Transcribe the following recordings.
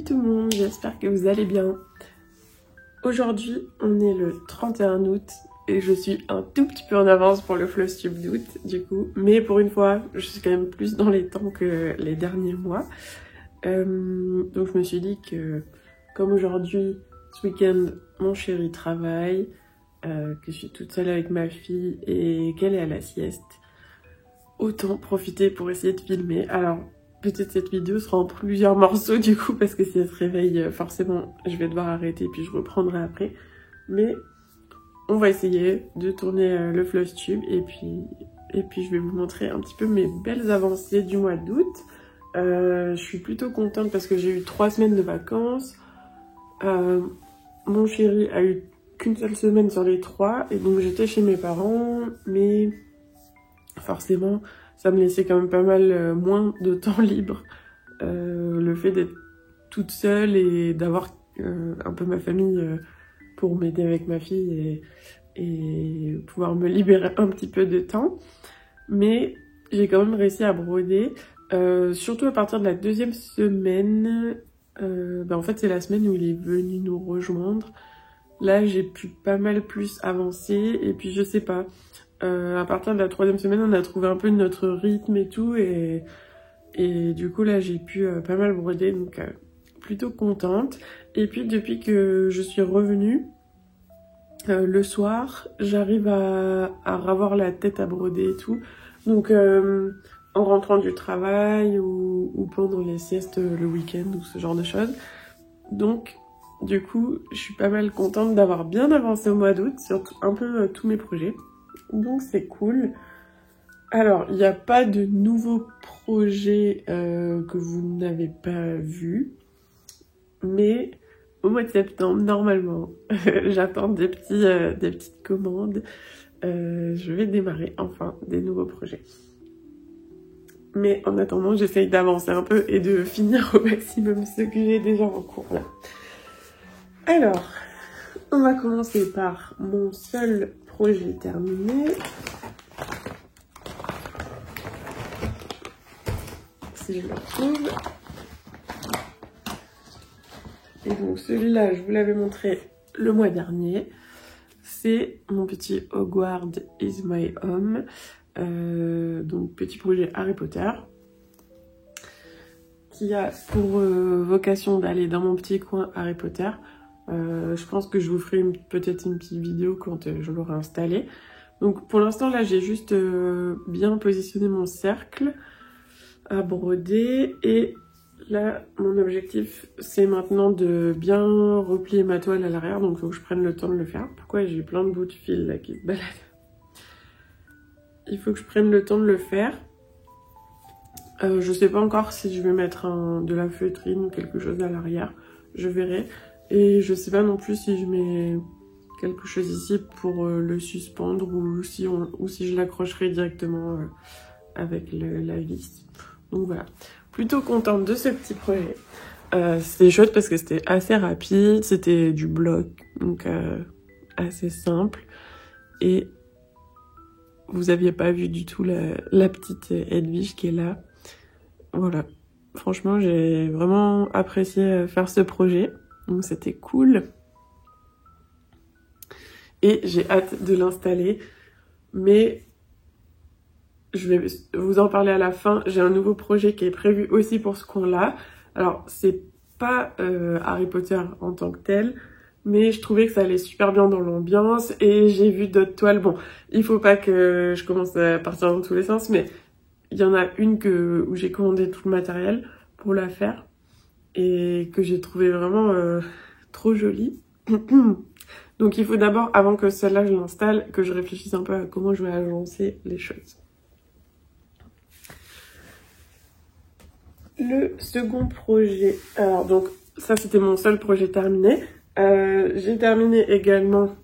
tout le monde, j'espère que vous allez bien. Aujourd'hui, on est le 31 août et je suis un tout petit peu en avance pour le Flosstube d'août du coup. Mais pour une fois, je suis quand même plus dans les temps que les derniers mois. Donc je me suis dit que comme aujourd'hui, ce week-end, mon chéri travaille, que je suis toute seule avec ma fille et qu'elle est à la sieste, autant profiter pour essayer de filmer. Alors peut-être cette vidéo sera en plusieurs morceaux du coup, parce que si elle se réveille, forcément je vais devoir arrêter puis je reprendrai après. Mais on va essayer de tourner le Flosstube et puis je vais vous montrer un petit peu mes belles avancées du mois d'août. Je suis plutôt contente parce que j'ai eu 3 semaines de vacances. Mon chéri a eu qu'une seule semaine sur les 3 et donc j'étais chez mes parents, mais forcément ça me laissait quand même pas mal moins de temps libre. Le fait d'être toute seule et d'avoir un peu ma famille pour m'aider avec ma fille et pouvoir me libérer un petit peu de temps. Mais j'ai quand même réussi à broder, surtout à partir de la 2e semaine. En fait c'est la semaine où il est venu nous rejoindre. Là j'ai pu pas mal plus avancer et puis je sais pas, à partir de la 3e semaine on a trouvé un peu notre rythme et tout et du coup là j'ai pu pas mal broder, donc plutôt contente. Et puis depuis que je suis revenue, le soir j'arrive à avoir la tête à broder et tout, donc en rentrant du travail ou pendant les siestes le week-end ou ce genre de choses. Donc du coup je suis pas mal contente d'avoir bien avancé au mois d'août sur un peu tous mes projets, donc c'est cool. Alors il n'y a pas de nouveaux projets que vous n'avez pas vus, mais au mois de septembre normalement j'attends des petites commandes. Je vais démarrer enfin des nouveaux projets. Mais en attendant, j'essaye d'avancer un peu et de finir au maximum ce que j'ai déjà en cours là. Alors, on va commencer par mon seul projet terminé. Si je le retrouve. Et donc celui-là, je vous l'avais montré le mois dernier. C'est mon petit Hogwarts is my home. Donc petit projet Harry Potter qui a pour vocation d'aller dans mon petit coin Harry Potter. Je pense que je vous ferai peut-être une petite vidéo quand je l'aurai installé. Donc pour l'instant là j'ai juste bien positionné mon cercle à broder et là mon objectif c'est maintenant de bien replier ma toile à l'arrière, donc il faut que je prenne le temps de le faire. Pourquoi j'ai plein de bouts de fil là qui se baladent? Il faut que je prenne le temps de le faire. Je sais pas encore si je vais mettre de la feutrine ou quelque chose à l'arrière. Je verrai. Et je sais pas non plus si je mets quelque chose ici pour le suspendre ou si je l'accrocherai directement avec la vis. Donc voilà. Plutôt contente de ce petit projet. C'était chouette parce que c'était assez rapide. C'était du bloc. Donc assez simple. Et vous aviez pas vu du tout la petite Edwige qui est là. Voilà. Franchement, j'ai vraiment apprécié faire ce projet. Donc c'était cool. Et j'ai hâte de l'installer. Mais je vais vous en parler à la fin. J'ai un nouveau projet qui est prévu aussi pour ce coin-là. Alors, c'est pas Harry Potter en tant que tel, mais je trouvais que ça allait super bien dans l'ambiance et j'ai vu d'autres toiles. Bon, il faut pas que je commence à partir dans tous les sens, mais il y en a une où j'ai commandé tout le matériel pour la faire et que j'ai trouvé vraiment trop jolie. Donc il faut d'abord, avant que celle-là je l'installe, que je réfléchisse un peu à comment je vais agencer les choses. Le second projet, alors donc ça c'était mon seul projet terminé. J'ai terminé également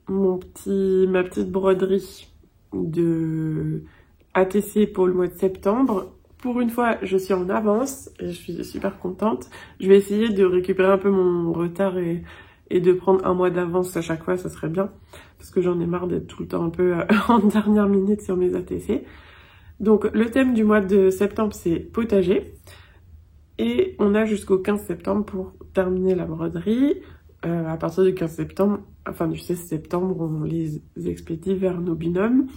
ma petite broderie de ATC pour le mois de septembre. Pour une fois, je suis en avance et je suis super contente. Je vais essayer de récupérer un peu mon retard et de prendre un mois d'avance à chaque fois, ça serait bien. Parce que j'en ai marre d'être tout le temps un peu en dernière minute sur mes ATC. Donc le thème du mois de septembre, c'est potager. Et on a jusqu'au 15 septembre pour terminer la broderie. À partir du 15 septembre, enfin du 16 septembre, on les expédie vers nos binômes.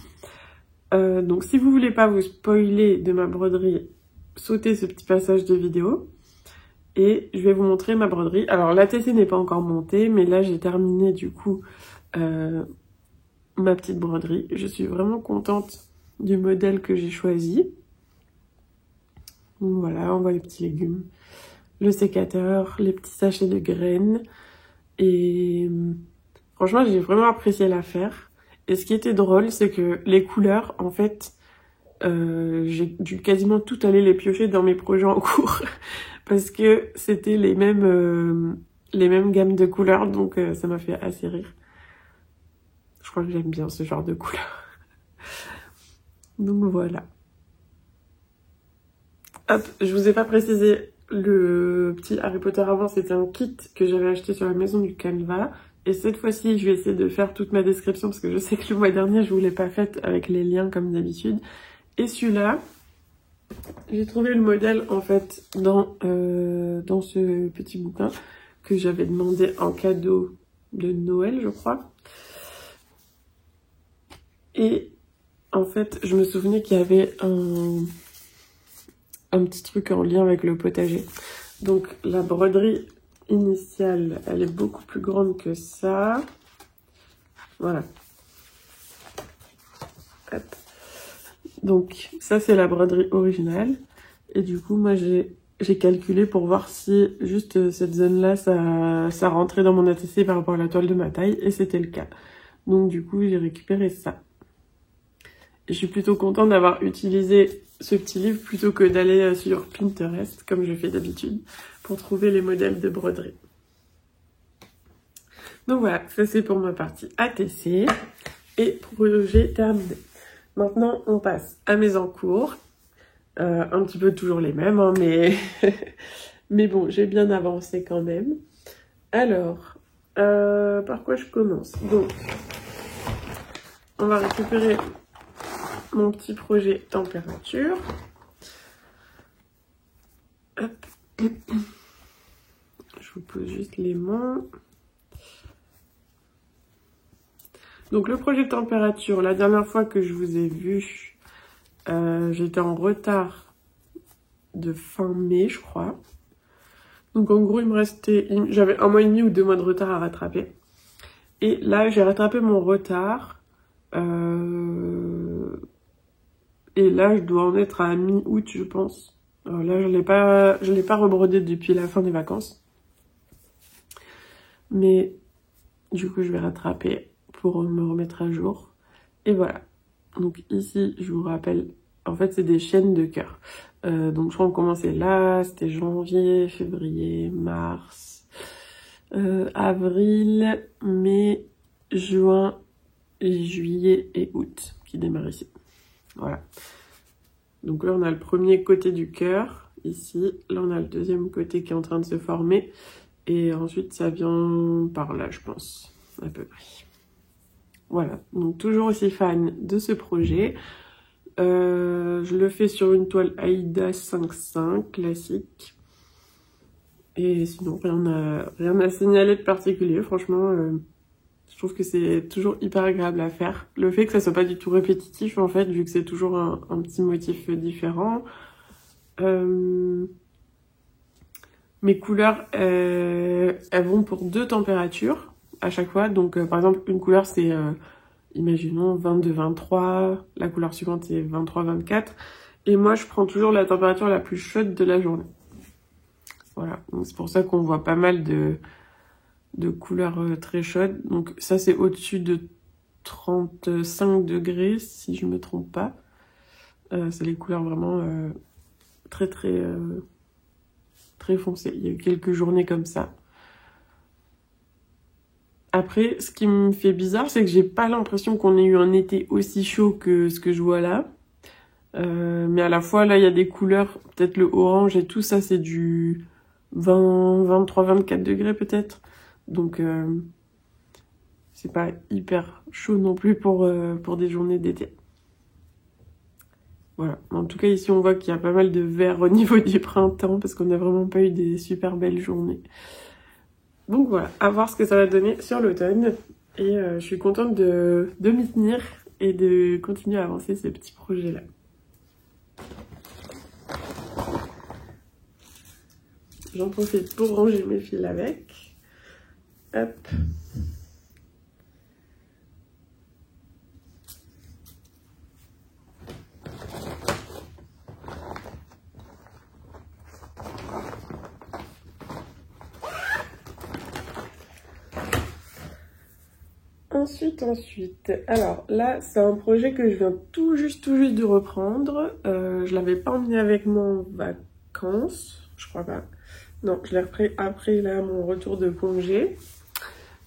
Donc si vous voulez pas vous spoiler de ma broderie, sautez ce petit passage de vidéo. Et je vais vous montrer ma broderie. Alors la TC n'est pas encore montée, mais là j'ai terminé du coup ma petite broderie. Je suis vraiment contente du modèle que j'ai choisi. Donc voilà, on voit les petits légumes, le sécateur, les petits sachets de graines. Et franchement, j'ai vraiment apprécié la faire. Et ce qui était drôle, c'est que les couleurs, en fait, j'ai dû quasiment tout aller les piocher dans mes projets en cours. Parce que c'était les mêmes gammes de couleurs, donc ça m'a fait assez rire. Je crois que j'aime bien ce genre de couleurs. Donc voilà. Hop, je vous ai pas précisé, le petit Harry Potter avant, c'était un kit que j'avais acheté sur la maison du Canva. Et cette fois-ci, je vais essayer de faire toute ma description parce que je sais que le mois dernier, je vous l'ai pas faite avec les liens comme d'habitude. Et celui-là, j'ai trouvé le modèle en fait dans ce petit bouquin que j'avais demandé en cadeau de Noël, je crois. Et en fait, je me souvenais qu'il y avait un petit truc en lien avec le potager. Donc la broderie initiale, elle est beaucoup plus grande que ça. Voilà. Hop. Donc ça c'est la broderie originale. Et du coup moi j'ai calculé pour voir si juste cette zone-là ça rentrait dans mon ATC par rapport à la toile de ma taille. Et c'était le cas. Donc du coup j'ai récupéré ça. Et je suis plutôt contente d'avoir utilisé ce petit livre plutôt que d'aller sur Pinterest, comme je fais d'habitude, pour trouver les modèles de broderie. Donc voilà, ça c'est pour ma partie ATC et projet terminé. Maintenant, on passe à mes encours. Un petit peu toujours les mêmes, hein, mais... mais bon, j'ai bien avancé quand même. Alors, par quoi je commence? Donc, on va récupérer mon petit projet température. Hop. Je vous pose juste les mains. Donc le projet température, la dernière fois que je vous ai vu, j'étais en retard de fin mai, je crois. Donc en gros, il me restait... J'avais 1 mois et demi ou 2 mois de retard à rattraper. Et là, j'ai rattrapé mon retard. Et là, je dois en être à mi-août, je pense. Alors là, je l'ai pas rebrodé depuis la fin des vacances. Mais du coup, je vais rattraper pour me remettre à jour. Et voilà. Donc ici, je vous rappelle, en fait, c'est des chaînes de cœur. Donc je crois qu'on commençait là, c'était janvier, février, mars, avril, mai, juin, juillet et août qui démarrent ici. Voilà. Donc là, on a le premier côté du cœur, ici. Là, on a le deuxième côté qui est en train de se former. Et ensuite, ça vient par là, je pense, à peu près. Voilà. Donc, toujours aussi fan de ce projet. Je le fais sur une toile Aïda 5.5 classique. Et sinon, rien à signaler de particulier. Franchement, je trouve que c'est toujours hyper agréable à faire. Le fait que ça soit pas du tout répétitif, en fait, vu que c'est toujours un petit motif différent. Mes couleurs, elles vont pour 2 températures à chaque fois. Donc, par exemple, une couleur, c'est, imaginons, 22-23. La couleur suivante, c'est 23-24. Et moi, je prends toujours la température la plus chaude de la journée. Voilà. Donc, c'est pour ça qu'on voit pas mal de couleurs très chaudes. Donc, ça, c'est au-dessus de 35 degrés, si je me trompe pas. C'est les couleurs vraiment très foncées. Il y a eu quelques journées comme ça. Après, ce qui me fait bizarre, c'est que j'ai pas l'impression qu'on ait eu un été aussi chaud que ce que je vois là. Mais à la fois, là, il y a des couleurs, peut-être le orange et tout ça, c'est du 20, 23, 24 degrés peut-être. Donc, c'est pas hyper chaud non plus pour des journées d'été. Voilà. En tout cas, ici, on voit qu'il y a pas mal de vert au niveau du printemps parce qu'on n'a vraiment pas eu des super belles journées. Donc voilà, à voir ce que ça va donner sur l'automne. Et je suis contente de m'y tenir et de continuer à avancer ces petits projets-là. J'en profite pour ranger mes fils avec. Hop. Ensuite, alors là, c'est un projet que je viens tout juste de reprendre. Je l'avais pas emmené avec moi en vacances, je crois pas. Non, je l'ai repris après là, mon retour de congé.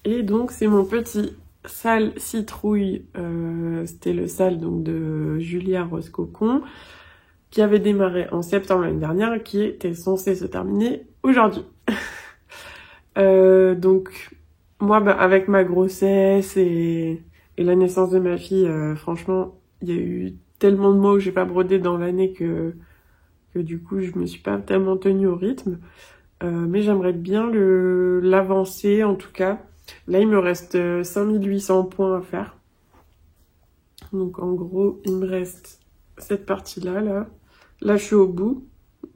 Et donc, c'est mon petit sale citrouille. C'était le sale donc, de Julia Rose-Cocon, qui avait démarré en septembre l'année dernière, qui était censé se terminer aujourd'hui. Donc... Moi, avec ma grossesse et la naissance de ma fille, franchement, il y a eu tellement de mois où j'ai pas brodé dans l'année que du coup, je me suis pas tellement tenue au rythme. Mais j'aimerais bien l'avancer, en tout cas. Là, il me reste 5800 points à faire. Donc, en gros, il me reste cette partie-là, là. Là, je suis au bout.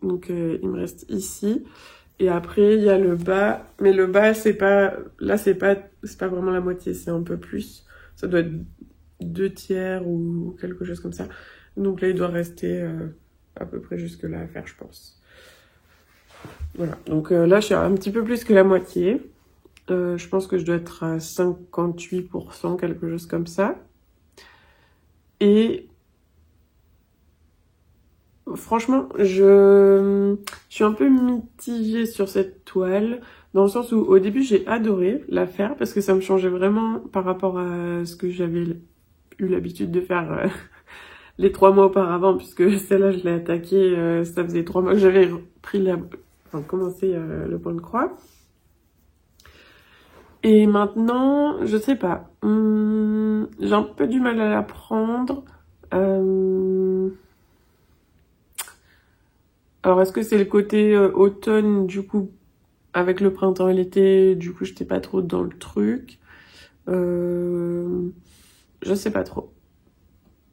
Donc, il me reste ici. Et après, il y a le bas. Mais le bas, c'est pas... Là, c'est pas vraiment la moitié, c'est un peu plus. Ça doit être 2/3 ou quelque chose comme ça. Donc là, il doit rester à peu près jusque là à faire, je pense. Voilà. Donc là, je suis un petit peu plus que la moitié. Je pense que je dois être à 58%, quelque chose comme ça. Et... Franchement, je suis un peu mitigée sur cette toile, dans le sens où au début j'ai adoré la faire parce que ça me changeait vraiment par rapport à ce que j'avais eu l'habitude de faire les 3 mois auparavant, puisque celle-là je l'ai attaquée, ça faisait 3 mois que j'avais commencé le point de croix. Et maintenant, je sais pas, j'ai un peu du mal à la prendre. Alors, est-ce que c'est le côté automne, du coup, avec le printemps et l'été, du coup, j'étais pas trop dans le truc. Je sais pas trop.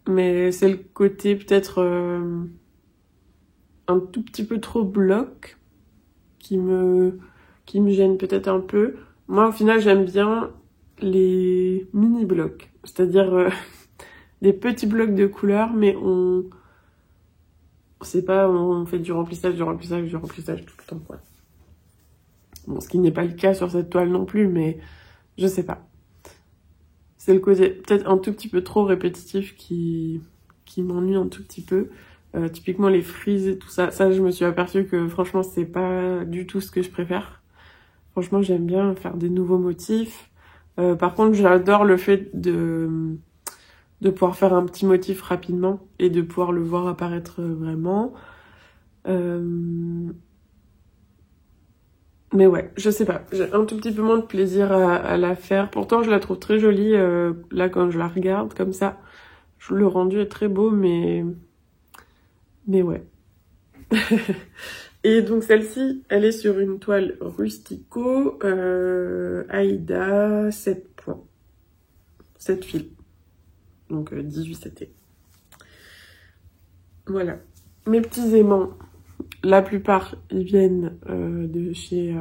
Mais c'est le côté peut-être un tout petit peu trop bloc qui me gêne peut-être un peu. Moi, au final, j'aime bien les mini-blocs. C'est-à-dire des petits blocs de couleurs, mais on sait pas, on fait du remplissage tout le temps, quoi. Bon, ce qui n'est pas le cas sur cette toile non plus, mais je sais pas. C'est le côté peut-être un tout petit peu trop répétitif qui m'ennuie un tout petit peu. Typiquement les frises et tout ça, je me suis aperçue que franchement c'est pas du tout ce que je préfère. Franchement, j'aime bien faire des nouveaux motifs. Par contre, j'adore le fait de pouvoir faire un petit motif rapidement et de pouvoir le voir apparaître vraiment. Mais ouais, je sais pas, j'ai un tout petit peu moins de plaisir à la faire. Pourtant, je la trouve très jolie, là, quand je la regarde, comme ça. Le rendu est très beau, mais ouais. Et donc, celle-ci, elle est sur une toile Rustico, Aïda, 7 points. 7 fils. Donc, 18 CT. Voilà. Mes petits aimants, la plupart, ils viennent de chez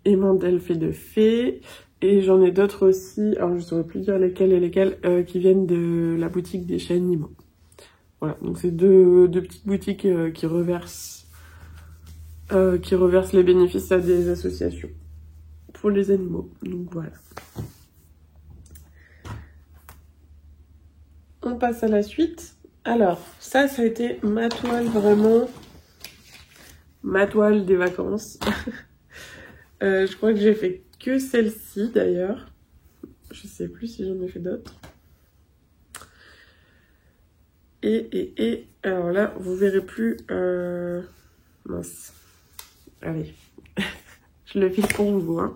Aimants d'Elfes et de Fées. Et j'en ai d'autres aussi, alors je ne saurais plus dire lesquels, qui viennent de la boutique des Chez Animaux. Voilà, donc c'est deux petites boutiques qui reversent les bénéfices à des associations pour les animaux. Donc voilà. On passe à la suite. Alors, ça a été ma toile vraiment, ma toile des vacances. Je crois que j'ai fait que celle-ci d'ailleurs. Je sais plus si j'en ai fait d'autres. Et alors là, vous verrez plus. Mince. Allez, je le file pour vous. Hein.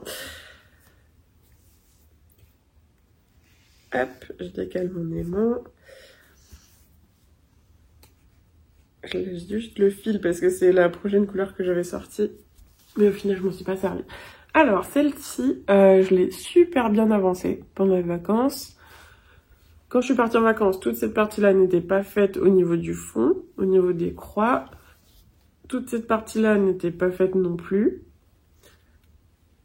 Hop, je décale mon aimant. je laisse juste le fil parce que c'est la prochaine couleur que j'avais sortie. Mais au final, je m'en suis pas servie. Alors, celle-ci, je l'ai super bien avancée pendant les vacances. Quand je suis partie en vacances, toute cette partie-là n'était pas faite au niveau du fond, au niveau des croix. Toute cette partie-là n'était pas faite non plus.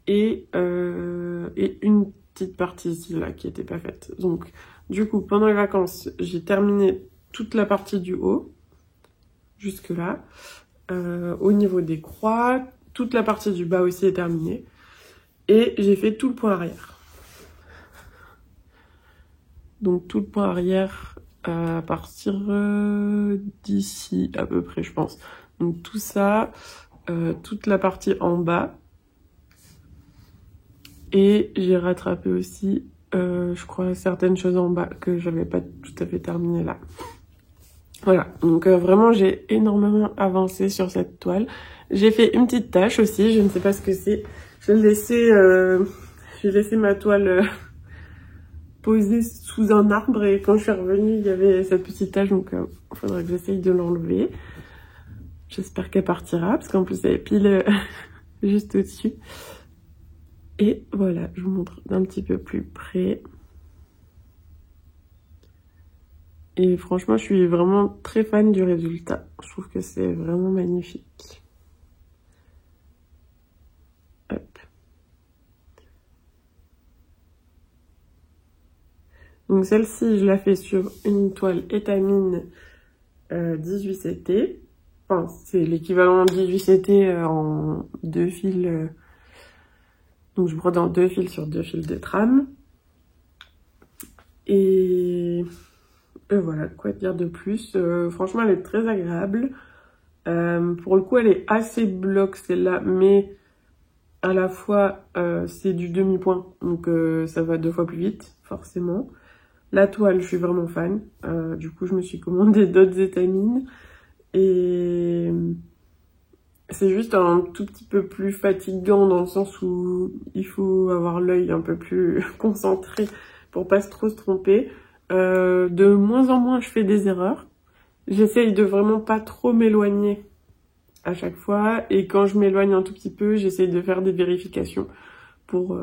Et une petite partie ici, là, qui n'était pas faite. Donc, du coup, pendant les vacances, j'ai terminé toute la partie du haut, jusque-là. Au niveau des croix, toute la partie du bas aussi est terminée. Et j'ai fait tout le point arrière. Donc, tout le point arrière à partir d'ici, à peu près, je pense. Donc, tout ça, toute la partie en bas. Et j'ai rattrapé aussi, je crois, certaines choses en bas que j'avais pas tout à fait terminées là. Voilà, donc vraiment j'ai énormément avancé sur cette toile. J'ai fait une petite tache aussi, je ne sais pas ce que c'est. J'ai laissé ma toile posée sous un arbre et quand je suis revenue, il y avait cette petite tache, donc il faudrait que j'essaye de l'enlever. J'espère qu'elle partira, parce qu'en plus elle est pile juste au-dessus. Et voilà, je vous montre d'un petit peu plus près. Et franchement, je suis vraiment très fan du résultat. Je trouve que c'est vraiment magnifique. Hop. Donc celle-ci, je la fais sur une toile étamine 18CT. Enfin, c'est l'équivalent 18CT en 2 fils. Donc je brode en 2 fils sur 2 fils de trame. Et voilà, quoi dire de plus. Franchement, elle est très agréable. Pour le coup, elle est assez bloc celle-là, mais à la fois c'est du demi-point, donc ça va 2 fois plus vite, forcément. La toile, je suis vraiment fan. Du coup, je me suis commandé d'autres étamines. Et c'est juste un tout petit peu plus fatigant dans le sens où il faut avoir l'œil un peu plus concentré pour pas trop se tromper. De moins en moins, je fais des erreurs. J'essaye de vraiment pas trop m'éloigner à chaque fois. Et quand je m'éloigne un tout petit peu, j'essaye de faire des vérifications pour...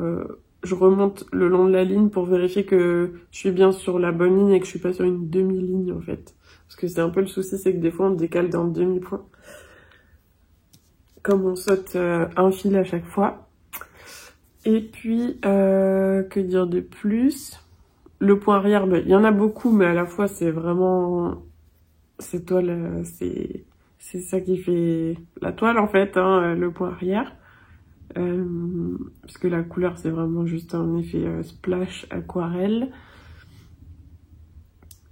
je remonte le long de la ligne pour vérifier que je suis bien sur la bonne ligne et que je suis pas sur une demi-ligne en fait. Parce que c'est un peu le souci, c'est que des fois on décale d'un demi-point. Comme on saute un fil à chaque fois. Et puis, que dire de plus? Le point arrière, il y en a beaucoup, mais à la fois c'est vraiment... Cette toile, c'est ça qui fait la toile en fait, hein, le point arrière. Parce que la couleur c'est vraiment juste un effet splash aquarelle.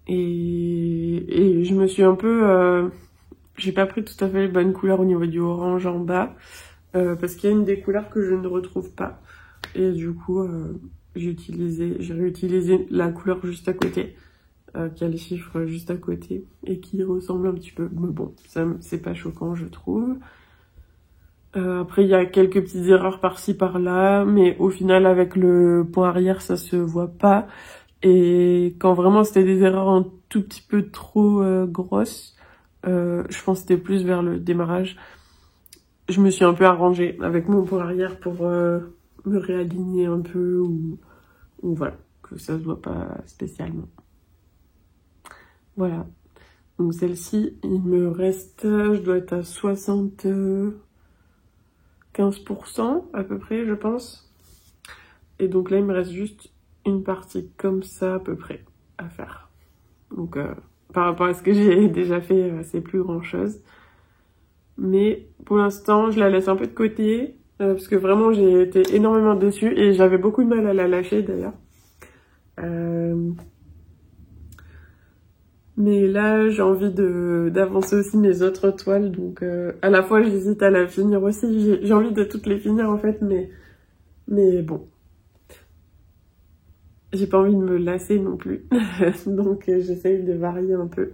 Et je me suis un peu... j'ai pas pris tout à fait les bonnes couleurs au niveau du orange en bas. Parce qu'il y a une des couleurs que je ne retrouve pas. Et du coup, j'ai réutilisé la couleur juste à côté. Qui a les chiffres juste à côté. Et qui ressemble un petit peu. Mais bon, ça c'est pas choquant je trouve. Après, il y a quelques petites erreurs par-ci, par-là, mais au final, avec le point arrière, ça se voit pas. Et quand vraiment c'était des erreurs un tout petit peu trop grosses, je pense que c'était plus vers le démarrage, je me suis un peu arrangée avec mon point arrière pour me réaligner un peu, ou voilà, que ça se voit pas spécialement. Voilà. Donc celle-ci, il me reste, je dois être à 75% à peu près, je pense. Et donc là, il me reste juste une partie comme ça à peu près à faire. Donc par rapport à ce que j'ai déjà fait, c'est plus grand chose. Mais pour l'instant, je la laisse un peu de côté. Parce que vraiment, j'ai été énormément dessus. Et j'avais beaucoup de mal à la lâcher d'ailleurs. Mais là, j'ai envie d'avancer aussi mes autres toiles. Donc à la fois, j'hésite à la finir aussi. J'ai envie de toutes les finir en fait. Mais bon. J'ai pas envie de me lasser non plus. Donc j'essaye de varier un peu.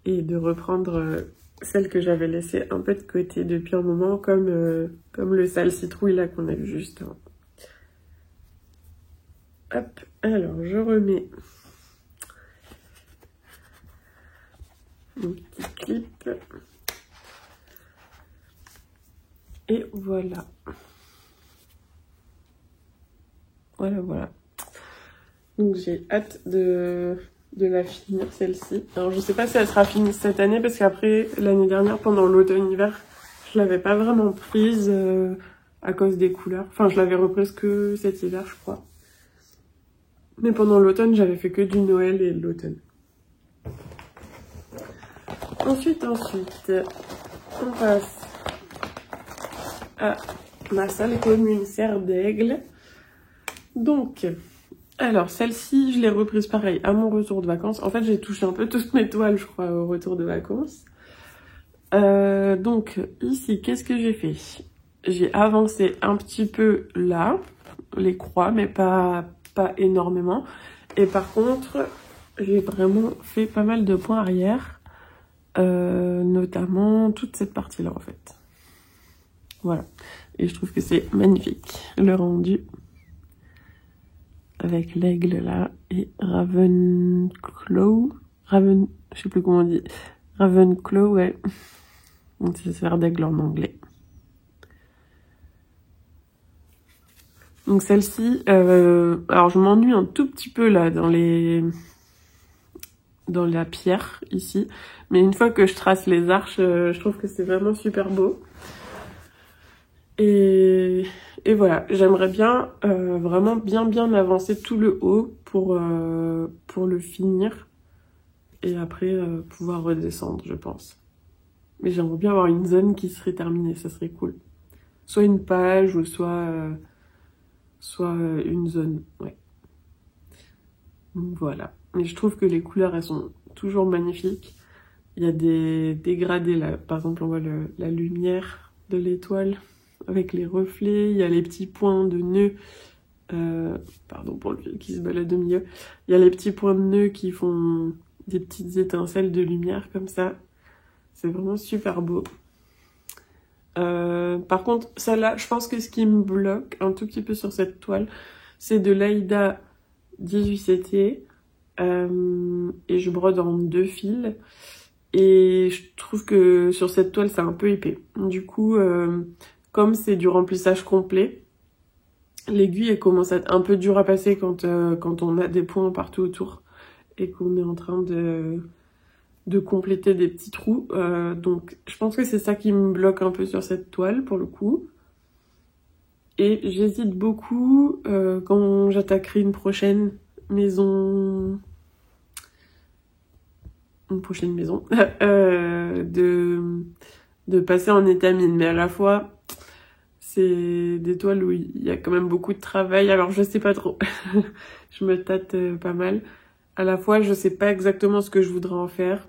Et de reprendre celle que j'avais laissée un peu de côté depuis un moment. Comme le sale citrouille là qu'on a vu juste avant. Hop, alors je remets Donc petit clip. Et voilà. Voilà. Donc j'ai hâte de la finir celle-ci. Alors je sais pas si elle sera finie cette année parce qu'après l'année dernière pendant l'automne-hiver je l'avais pas vraiment prise à cause des couleurs. Enfin je l'avais reprise que cet hiver je crois. Mais pendant l'automne j'avais fait que du Noël et de l'automne. Ensuite on passe à ma salle commune Serre d'Aigle. Donc alors, celle-ci, je l'ai reprise pareil à mon retour de vacances. En fait, j'ai touché un peu toutes mes toiles, je crois, au retour de vacances. Donc, ici, qu'est-ce que j'ai fait? J'ai avancé un petit peu là, les croix, mais pas énormément. Et par contre, j'ai vraiment fait pas mal de points arrière, notamment toute cette partie-là, en fait. Voilà. Et je trouve que c'est magnifique, le rendu. Avec l'aigle là et Ravenclaw, je sais plus comment on dit, Ravenclaw, ouais, donc c'est Serre d'Aigle en anglais. Donc celle-ci, alors je m'ennuie un tout petit peu là dans la pierre ici, mais une fois que je trace les arches, je trouve que c'est vraiment super beau. Et voilà, j'aimerais bien vraiment bien avancer tout le haut pour le finir et après pouvoir redescendre, je pense. Mais j'aimerais bien avoir une zone qui serait terminée, ça serait cool. Soit une page ou soit une zone, ouais. Donc voilà. Mais je trouve que les couleurs, elles sont toujours magnifiques. Il y a des dégradés là, par exemple on voit la lumière de l'étoile avec les reflets, il y a les petits points de nœuds, pardon pour le fil qui se balade au milieu, il y a les petits points de nœuds qui font des petites étincelles de lumière comme ça, c'est vraiment super beau. Par contre, celle-là, je pense que ce qui me bloque un tout petit peu sur cette toile, c'est de l'Aïda 18CT, et je brode en 2 fils, et je trouve que sur cette toile, c'est un peu épais. Du coup, comme c'est du remplissage complet, l'aiguille elle commence à être un peu dure à passer quand on a des points partout autour et qu'on est en train de compléter des petits trous. Donc je pense que c'est ça qui me bloque un peu sur cette toile pour le coup. Et j'hésite beaucoup quand j'attaquerai une prochaine maison, de passer en étamine, mais à la fois c'est des toiles où il y a quand même beaucoup de travail, alors je sais pas trop. Je me tâte pas mal. À la fois, je sais pas exactement ce que je voudrais en faire.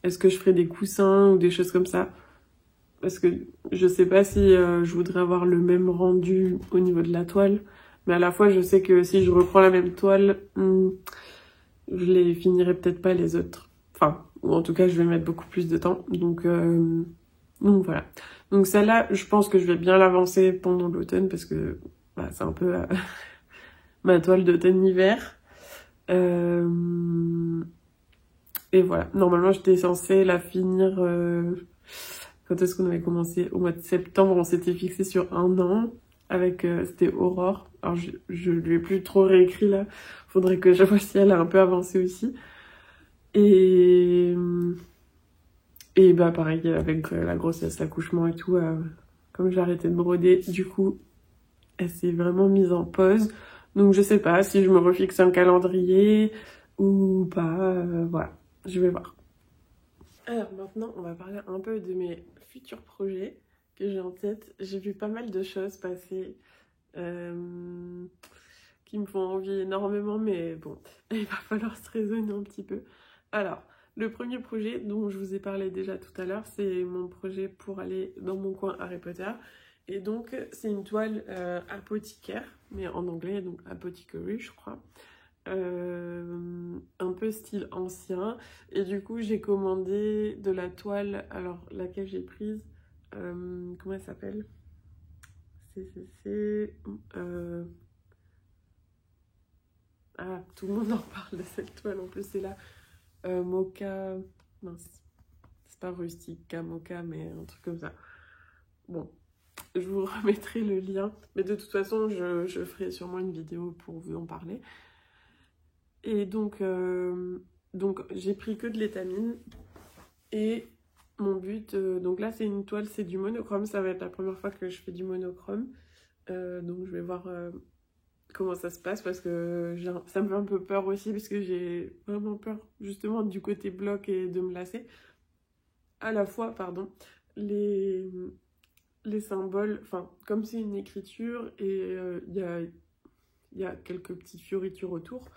Est-ce que je ferai des coussins ou des choses comme ça? Parce que je sais pas si je voudrais avoir le même rendu au niveau de la toile. Mais à la fois, je sais que si je reprends la même toile, je les finirai peut-être pas les autres. Enfin, ou en tout cas, je vais mettre beaucoup plus de temps. Donc voilà. Donc celle-là, je pense que je vais bien l'avancer pendant l'automne parce que bah, c'est un peu ma toile d'automne-hiver. Et voilà. Normalement, j'étais censée la finir... Quand est-ce qu'on avait commencé? Au mois de septembre, on s'était fixé sur 1 an. Avec, c'était Aurore. Alors, je lui ai plus trop réécrit là. Faudrait que je vois si elle a un peu avancé aussi. Et bah pareil, avec la grossesse, l'accouchement et tout, comme j'ai arrêté de broder, du coup, elle s'est vraiment mise en pause. Donc je sais pas si je me refixe un calendrier ou pas, voilà, je vais voir. Alors maintenant, on va parler un peu de mes futurs projets que j'ai en tête. J'ai vu pas mal de choses passer qui me font envie énormément, mais bon, il va falloir se raisonner un petit peu. Alors, le premier projet dont je vous ai parlé déjà tout à l'heure, c'est mon projet pour aller dans mon coin Harry Potter. Et donc, c'est une toile apothicaire, mais en anglais, donc apothecary, je crois. Un peu style ancien. Et du coup, j'ai commandé de la toile, alors laquelle j'ai prise, comment elle s'appelle? Ah, tout le monde en parle de cette toile, en plus c'est là. Mocha... Mince. C'est pas rustique Kamoka, mais un truc comme ça. Bon, je vous remettrai le lien. Mais de toute façon, je ferai sûrement une vidéo pour vous en parler. Et donc j'ai pris que de l'étamine. Et mon but, donc là c'est une toile, c'est du monochrome. Ça va être la première fois que je fais du monochrome. Donc je vais voir comment ça se passe parce que ça me fait un peu peur aussi parce que j'ai vraiment peur justement du côté bloc et de me lasser. À la fois, pardon, les symboles, enfin comme c'est une écriture et il y a quelques petites fioritures autour,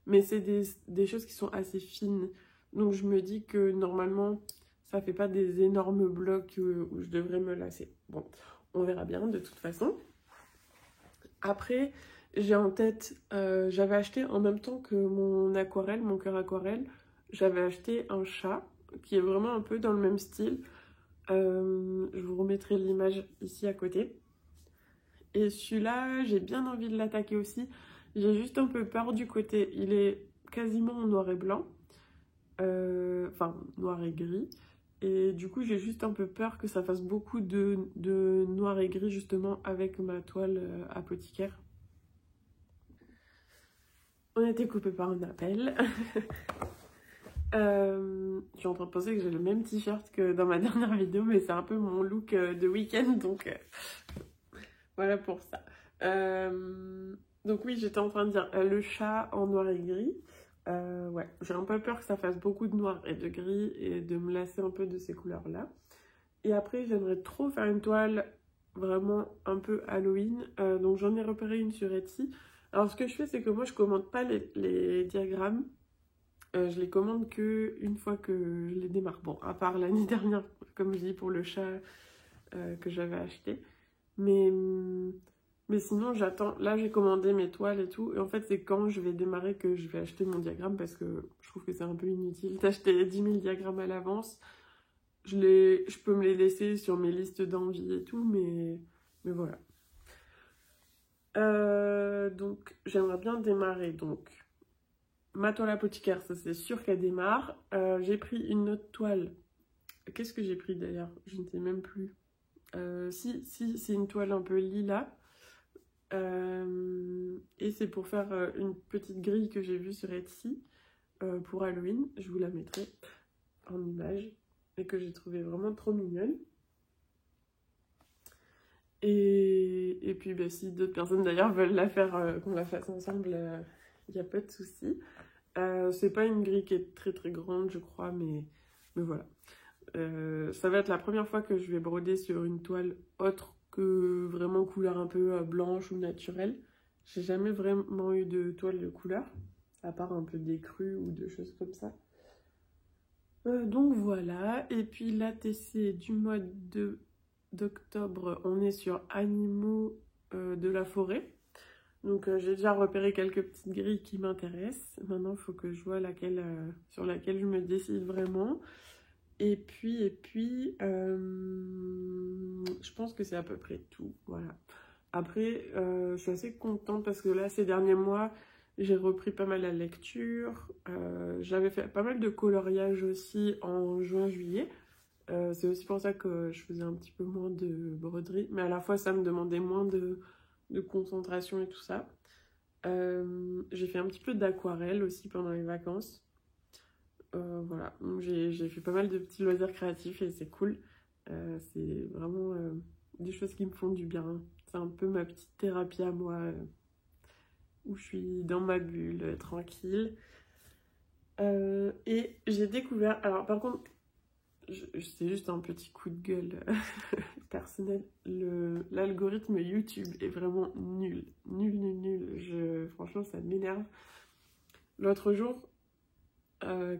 mais c'est des choses qui sont assez fines. Donc je me dis que normalement ça fait pas des énormes blocs où je devrais me lasser. Bon, on verra bien de toute façon. Après, j'ai en tête, j'avais acheté en même temps que mon aquarelle, mon cœur aquarelle, j'avais acheté un chat qui est vraiment un peu dans le même style. Je vous remettrai l'image ici à côté. Et celui-là, j'ai bien envie de l'attaquer aussi. J'ai juste un peu peur du côté, il est quasiment en noir et blanc, enfin noir et gris. Et du coup, j'ai juste un peu peur que ça fasse beaucoup de noir et gris justement avec ma toile apothicaire. On a été coupé par un appel. Je suis en train de penser que j'ai le même t-shirt que dans ma dernière vidéo, mais c'est un peu mon look de week-end, donc voilà pour ça. Donc oui, j'étais en train de dire le chat en noir et gris. Ouais, j'ai un peu peur que ça fasse beaucoup de noir et de gris et de me lasser un peu de ces couleurs-là. Et après, j'aimerais trop faire une toile vraiment un peu Halloween. Donc j'en ai repéré une sur Etsy. Alors ce que je fais, c'est que moi, je commande pas les diagrammes. Je les commande que une fois que je les démarre. Bon, à part l'année dernière, comme je dis, pour le chat que j'avais acheté. Mais sinon, j'attends. Là, j'ai commandé mes toiles et tout. Et en fait, c'est quand je vais démarrer que je vais acheter mon diagramme parce que je trouve que c'est un peu inutile d'acheter 10 000 diagrammes à l'avance. Je peux me les laisser sur mes listes d'envie et tout, mais voilà. Donc, j'aimerais bien démarrer. Donc, ma toile apothicaire, ça c'est sûr qu'elle démarre. J'ai pris une autre toile. Qu'est-ce que j'ai pris d'ailleurs? Je ne sais même plus. Si, c'est une toile un peu lilas. Et c'est pour faire une petite grille que j'ai vue sur Etsy pour Halloween. Je vous la mettrai en image et que j'ai trouvé vraiment trop mignonne. Et puis bah, si d'autres personnes d'ailleurs veulent la faire, qu'on la fasse ensemble, il n'y a pas de souci. C'est pas une grille qui est très très grande je crois, mais voilà. Ça va être la première fois que je vais broder sur une toile autre que vraiment couleur un peu blanche ou naturelle. J'ai jamais vraiment eu de toile de couleur, à part un peu d'écru ou de choses comme ça. Donc voilà, et puis l'ATC du mois d'octobre, on est sur animaux de la forêt. Donc j'ai déjà repéré quelques petites grilles qui m'intéressent. Maintenant, il faut que je vois laquelle, sur laquelle je me décide vraiment. Et puis, je pense que c'est à peu près tout, voilà. Après, je suis assez contente parce que là, ces derniers mois, j'ai repris pas mal la lecture. J'avais fait pas mal de coloriage aussi en juin-juillet. C'est aussi pour ça que je faisais un petit peu moins de broderie. Mais à la fois, ça me demandait moins de concentration et tout ça. J'ai fait un petit peu d'aquarelle aussi pendant les vacances. Voilà, j'ai fait pas mal de petits loisirs créatifs et c'est cool. C'est vraiment des choses qui me font du bien. C'est un peu ma petite thérapie à moi, où je suis dans ma bulle, tranquille. Et j'ai découvert... Alors par contre, c'est juste un petit coup de gueule personnel. L'algorithme YouTube est vraiment nul. Nul. Franchement, ça m'énerve. L'autre jour...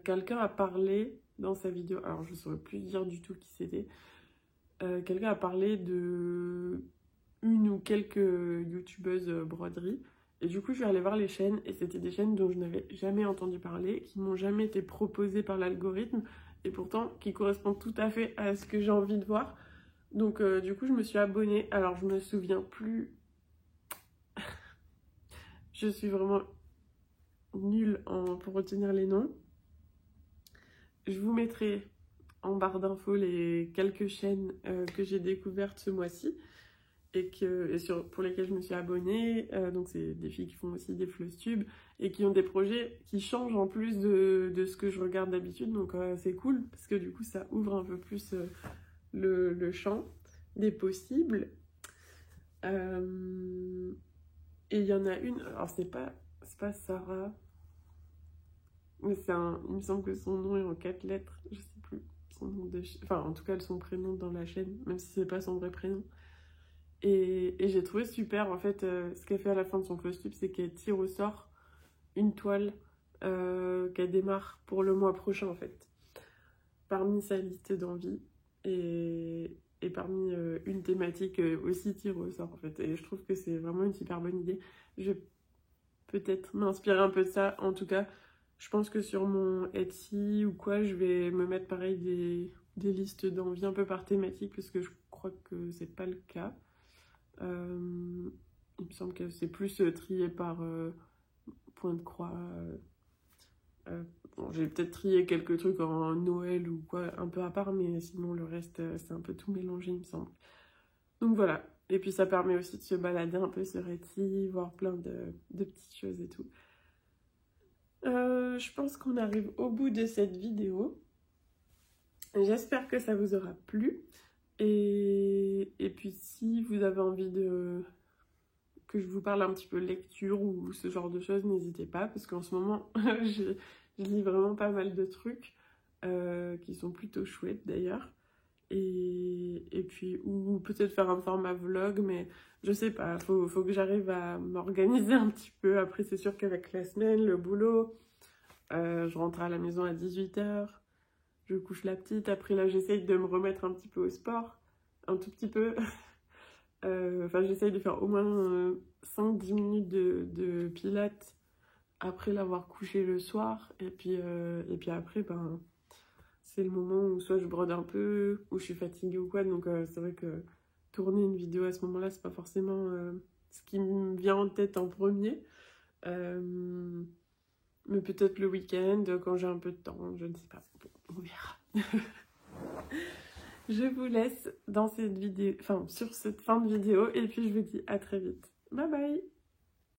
quelqu'un a parlé dans sa vidéo, alors je ne saurais plus dire du tout qui c'était, quelqu'un a parlé de une ou quelques youtubeuses broderie, et du coup je suis allée voir les chaînes, et c'était des chaînes dont je n'avais jamais entendu parler, qui m'ont jamais été proposées par l'algorithme, et pourtant qui correspondent tout à fait à ce que j'ai envie de voir. Donc du coup je me suis abonnée, alors je me souviens plus, je suis vraiment nulle pour retenir les noms. Je vous mettrai en barre d'infos les quelques chaînes que j'ai découvertes ce mois-ci et pour lesquelles je me suis abonnée. Donc c'est des filles qui font aussi des FlowTube et qui ont des projets qui changent en plus de ce que je regarde d'habitude. Donc c'est cool parce que du coup ça ouvre un peu plus le champ des possibles. Et il y en a une, alors c'est pas Sarah, mais il me semble que son nom est en 4 lettres, je sais plus son nom enfin en tout cas son prénom dans la chaîne, même si c'est pas son vrai prénom. Et j'ai trouvé super en fait, ce qu'elle fait à la fin de son FlowTube, c'est qu'elle tire au sort une toile qu'elle démarre pour le mois prochain en fait, parmi sa liste d'envies et parmi une thématique aussi tirée au sort en fait. Et je trouve que c'est vraiment une super bonne idée. Je vais peut-être m'inspirer un peu de ça. En tout cas, je pense que sur mon Etsy ou quoi, je vais me mettre pareil des listes d'envies un peu par thématique parce que je crois que c'est pas le cas. Il me semble que c'est plus trié par point de croix. Bon, j'ai peut-être trié quelques trucs en Noël ou quoi, un peu à part, mais sinon le reste, c'est un peu tout mélangé, il me semble. Donc voilà. Et puis ça permet aussi de se balader un peu sur Etsy, voir plein de petites choses et tout. Je pense qu'on arrive au bout de cette vidéo. J'espère que ça vous aura plu. Et puis si vous avez envie que je vous parle un petit peu lecture ou ce genre de choses, n'hésitez pas, parce qu'en ce moment, je lis vraiment pas mal de trucs qui sont plutôt chouettes d'ailleurs. Et puis, ou peut-être faire un format vlog, mais je sais pas, faut que j'arrive à m'organiser un petit peu. Après, c'est sûr qu'avec la semaine, le boulot, je rentre à la maison à 18h, je couche la petite. Après, là, j'essaye de me remettre un petit peu au sport, un tout petit peu. Enfin, j'essaye de faire au moins 5-10 minutes de pilates après l'avoir couché le soir. Et puis après, ben, c'est le moment où soit je brode un peu, ou je suis fatiguée ou quoi. Donc c'est vrai que tourner une vidéo à ce moment-là, c'est pas forcément ce qui me vient en tête en premier. Mais peut-être le week-end, quand j'ai un peu de temps, je ne sais pas. Bon, on verra. Je vous laisse dans cette vidéo, enfin sur cette fin de vidéo, et puis je vous dis à très vite. Bye bye!